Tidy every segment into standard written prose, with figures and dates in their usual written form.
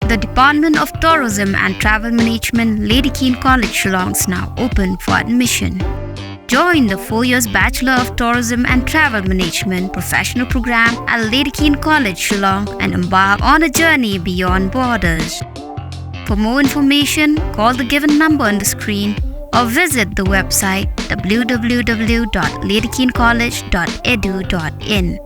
The Department of Tourism and Travel Management, Lady Keane College, Shillong is now open for admission. Join the 4 years Bachelor of Tourism and Travel Management professional program at Lady Keane College, Shillong and embark on a journey beyond borders. For more information, call the given number on the screen or visit the website www.ladykeencollege.edu.in.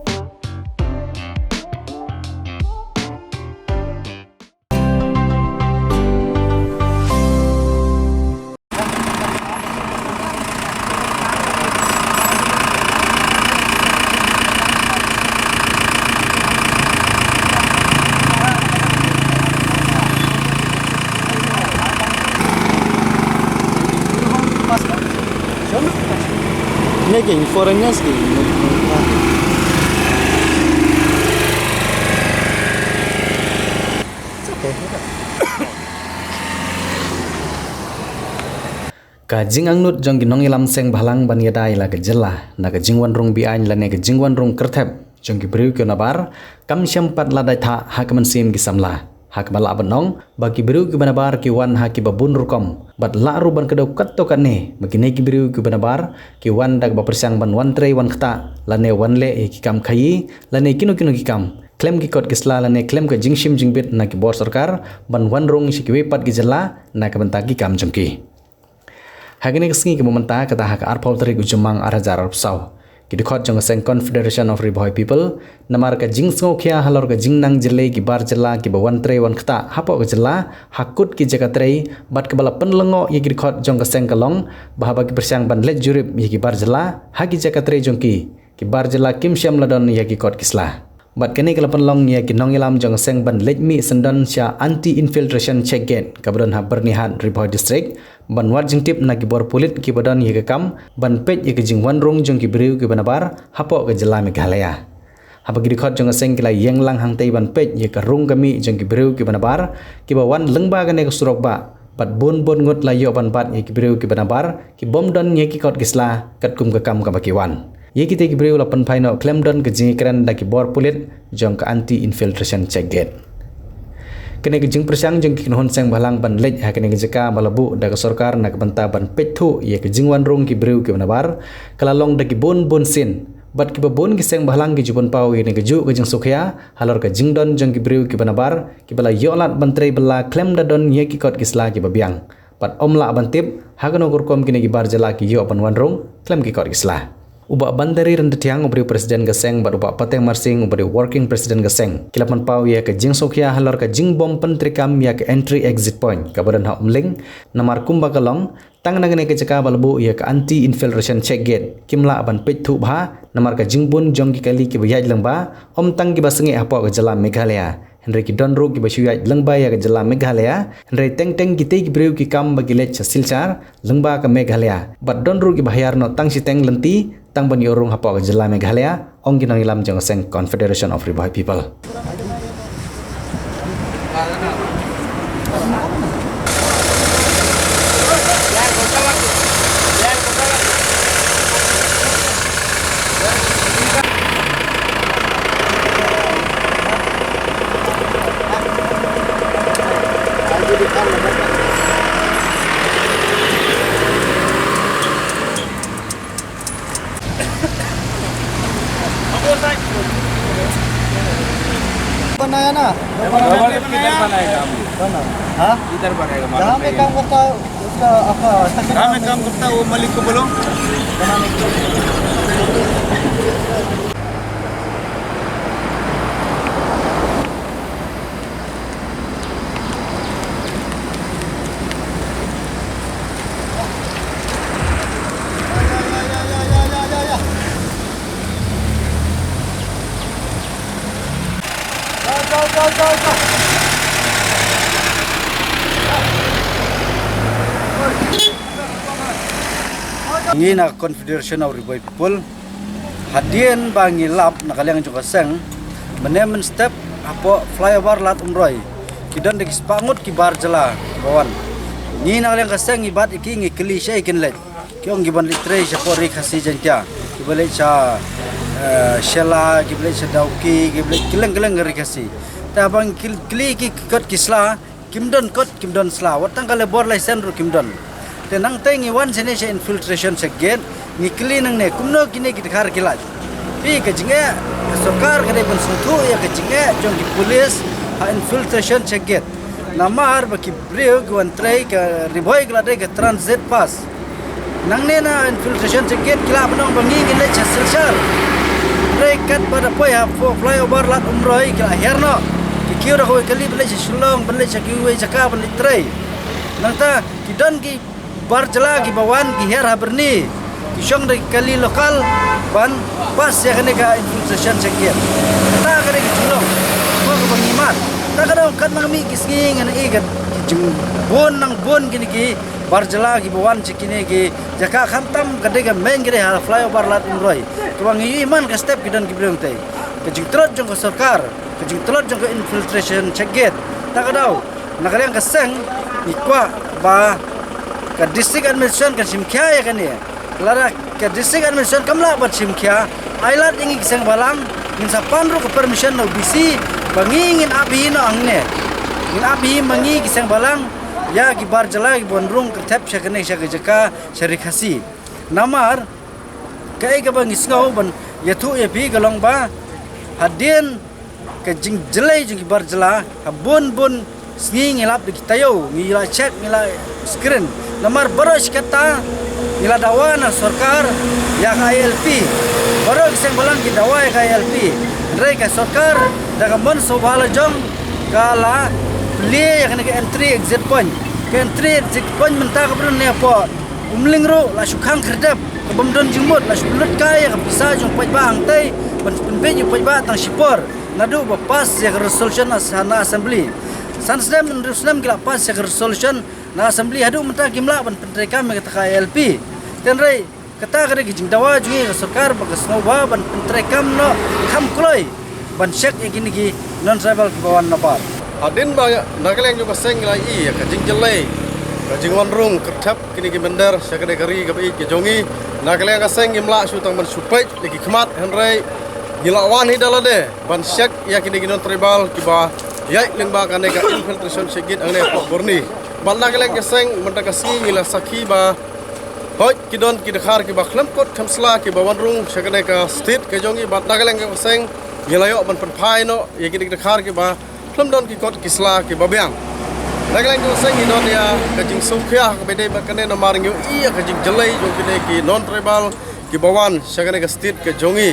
Making foreigners Kajing angnut jong ginong ilam seng balang ban yadai la gejela na kajingwan rong bi ain la ne kajingwan rong kerthep jong ki briu ke nabar kam syampat la dai tha hakman sim gi samla hak bala abanong bagi briu ke banabar ki wan ha ki babun rukom bat la ruban kedau katto kanne magine ki briu ke banabar ki wan dag ba persang ban wan trei wan khata la ne wan le ki kam khayi la ne kino ki kam klem ki kot kisla la ne klem ka jingshim jingbit na ki bor sarkar ban wan rong sikwe pat gi jela na ka banta ki kam jongki hagene kisngi ki momenta kata hak arpau tari ujumang arajar arpsau ki dikhot jong seng Confederation of Riboy People namar ka jingsngo khia halor ka jingnang jele ki bar jela ki bawan tre wan khata hapo ka jela hakut ki jaga trei bat ka bala penlengo ye ki dikhot jong ka seng kalong bahaba ki bersang ban let jurip ye ki bar jela haki jaga trei jong ki bar jela kim syam ladon ye ki kot kisla bat kene kala penlong ye ki nong ilam jong seng ban let mi sendon sya anti infiltration check gate kabron ha bernihat Riboy district ban war jingtip na ki bor pulit ki badan ye kam ban pet ye ki jingwan rong jong ki briu ki banabar hapo ke jela Meghalaya habagi dikhot jong seng kila yeng lang hang tei ban pet ye ka rung kami jong ki briu ki banabar ki bawan lengba ka ne surok ba bat bon ngot la yo ban bat ye ki briu ki banabar ki bom don ye ki kot gisla kat kum ka kam ka bakiwan ye ki te ki briu la pan phaino klem don ke jingi kran da ki bor pulit jong ka anti infiltration check gate kene ke jing persang jeng ki hon seng balang ban lej ha kene ke jeka balabu da ka sarkar na ka banta ban pethu ye ke jingwan rong ki briu ki banabar kalalong da ki bon sin bat ki babon ki seng balang ki jubon pau ye ne ke ju ke jing sukhya halor ka jingdon jeng ki briu ki banabar ki bala yolat bantrei bala klem da don ye ki kot kisla ki babiang pat omla bantip ha kano kurkom kine ki bar jala ki yo ban wan rong klem ki kot kisla ubak bandari renda tiang ubri presiden gaseng bat ubak pateng marsing ubri working presiden gaseng kilapan pau ya ke jing sokhya halor ka jing bom pentrikam ya ke entry exit point kabadan ha umling namar kumba kalong tang nangane ke jaka balbu ya ke anti infiltration check gate kimla ban pethu bha namar ka jingbun jong ki kali ki bayaj lengba om tang ki basengi apo ke jala Meghalaya Henry ki donru ki basuyaj lengba ya ke jala Meghalaya Henry teng ki te ki breu ki kam bagilet silchar lengba ka Meghalaya bat donru ki bahayar no tang si teng lenti tang ban yorung hapo ke jela Meghalaya ong ginang ilam jong seng Confederation of Riboy People बनाया ना किधर बनाएगा हाँ इधर बनाएगा जहाँ में काम करता है उसका आपका कहाँ में काम करता है वो मालिक को बोलो बनाने के Ini na Confederation of Riboy People hadian bangi lap nakaliang juga seng menemen step apa flyover lat umroy kidan dek spangut kibar jela kawan ni nakaliang kaseng ibat iki ngikeli sya ikin let kiong giban litre sya pori khasi jengtia kibale sya shela kibale sya dauki kibale keleng-keleng ngeri kasi ta bang kli ki kot kisla kimdon kot kimdon sla watang kale bor license ru kimdon te nang te ngi wan sene se infiltration se gen ni kli nang ne kumno kine ki khar kilat pi ke jinge sarkar kade ban suthu ya ke jinge jong ki police ha infiltration se get namar ba ki breu gwan trai ke riboi kala de ke transit pass nang ne na infiltration se get kila banong bangi kine chasel sar rei kat pada poi ha flyover lat umroi kila herno kiu dah kau kali beli Shillong, beli kiu cakap beli tray. Nangta kidan ki bar jela ki bawan ki her haberni. Kisong dari kali lokal ban pas ya kene ka infiltration sekir. Ta kene ki Shillong, kau ke pengimat. Ta kadang kan mami kising ane ikat jeng bon kini ki bar jela ki bawan cikine ki jaka khantam kade ka main kene ha flyover lat umroi. Kebang iman ka step kidan ki belum tei. Kejing terus jong ke sarkar. Kejing telot jong ke infiltration check gate tak kadau nakaliang keseng ikwa ba ke district administration ke simkya ya kan ya lara ke district administration kamla bat simkya ailat ingi keseng balang min sapan ru ke permission no bisi bangingin abi no angne min abi mangi keseng balang ya ki bar jala ki bonrung ke tap syakane syaka syarikasi namar kai ke bang isngau ban yathu ya bi galong ba hadin ke jing jelai jing bar jela bun ngilap di tayo ngila check ngila screen namar baros kata ngila dawana sarkar yang ILP baros kiseng balang ki dawa yang ILP rei ka sarkar daga mon sobala jong kala pli yang ke entry exit point ke entry exit point mentah ka brun ne po umlingro la sukhang kerdap ke bomdon jingmut la sulut kaya ka bisa jong pai bang tai ban penbe jong pai ba tang sipor nadu pas ya resolution na assembly sansdem resolution gila pas ya resolution na assembly hadu mentah gimla ban pentrekam ke LP ten rei kata kare gijing dawa jungi sarkar bagas ngoba ban pentrekam no kham kloi ban shek ya gini gi non tribal bawan napar Adin ba nakaleng juga seng lai ya kajing jelai kajing wanrung kertap kini ki bender syakade kari ka ki jongi nakaleng ka seng gimla su tang ban supai lagi kemat henrei Gilawan hidala de ban syek ya kini non tribal kiba ya lengba kane ka infiltration segit angne pok borni ban nagaleng keseng mentaka singi ngila sakhi ba hoj kidon kidakhar kiba khlempot khamsla kiba wanrung syakane ka state ke jongi ban nagaleng keseng gilayo ban penpai no ya kini kidakhar kiba khlomdon ki kot kisla kiba biang nagaleng keseng idon ya kajing sukya ka bede bakane no maringu iya kajing jelai jong kini ki non tribal kibawan syakane ka state ke jongi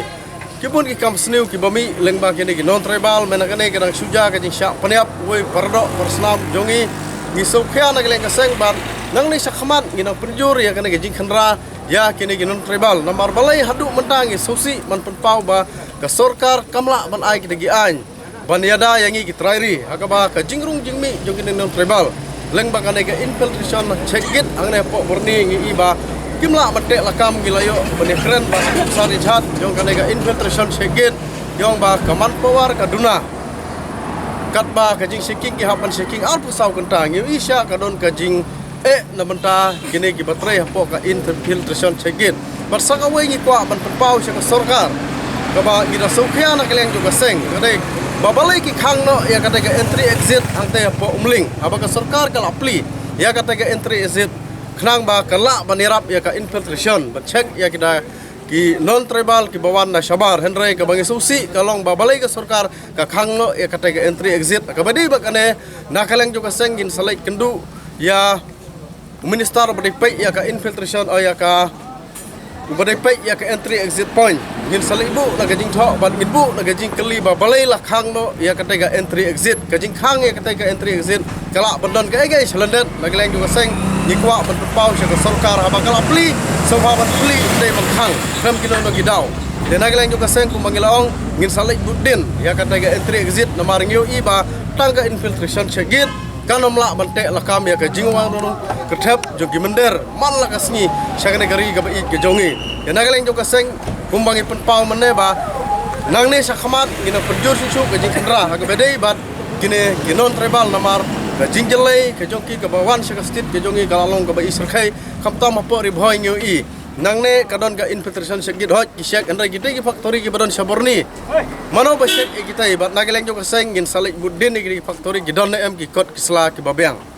kipun ki kam sniu ki bami lengba kini ki non tribal menakane kadang suja ka jing syak peniap woi pardo persnam jongi ni sokya na geleng kaseng ban nang ni sakhamat ni nang penjur ya kene jing khandra ya kini ki non tribal namar balai hadu mentangi sosi man penpau ba ka sarkar kamla ban ai ki gi ain ban yada yangi ki trairi akaba ka jingrung jingmi jong kini non tribal lengba kane ka infiltration checkit angne po borni ngi iba kimla mate lakam gilayo penekren bas sari chat jong kanega infiltration segit jong ba kaman power kaduna katba kajing seking ki hapan seking al pusau kentang yu isya kadon kajing na menta kini ki batrai hapo ka infiltration segit bersaka we ngi kwa ban pau sya ka sarkar kaba gira sokya na keleng juga seng kadai babalai ki khang no ya katega entry exit angte hapo umling aba ka sarkar kala pli ya katega entry exit Kenang ba kala banirap ya ka infiltration but check ya kita ki non tribal ki bawan na sabar henry ka bangi susi kalong ba balai ka sarkar ka khangno ya kata ka entry exit ka badi ba kane nakaleng juga sengin salai kendu ya minister badi pai ya ka infiltration o ya ka badi pai ya ka entry exit point ngin salai bu na gajing thok ban ngin bu na gajing keli ba balai la khangno ya kata ka entry exit gajing khang ya kata ka entry exit kala bandon ka ege selendet nakaleng juga seng nikwa berpau syaka sarkar habakal apli sahabat pli dei khang ram kilo no gidau de nagaleng juga seng kumbangilaong ngin salai budin ya kata ga entry exit na maringyo iba tangga infiltration segit kanomla bante lakam ya ka jingwang no kerthap jogi mender mal la kasni syaka negari ga bai ke jongi de nagaleng juga seng kumbangi penpau mene ba nangne sakhamat ngina perjur susu ga jing kendra ga bedei bat kine ginon tribal namar kajing jelai kajongki ke bawan syaka stit kajongi kalalong ke bai serkai kamta mapo ribhoi ngiu i nang ne kadon ka infiltration segit hot ki syek andai kita ki factory ki badon saborni mano ba syek kita bat nageleng jo ka seng gin salik budin ki factory ki don em ki kot kisla ki babeng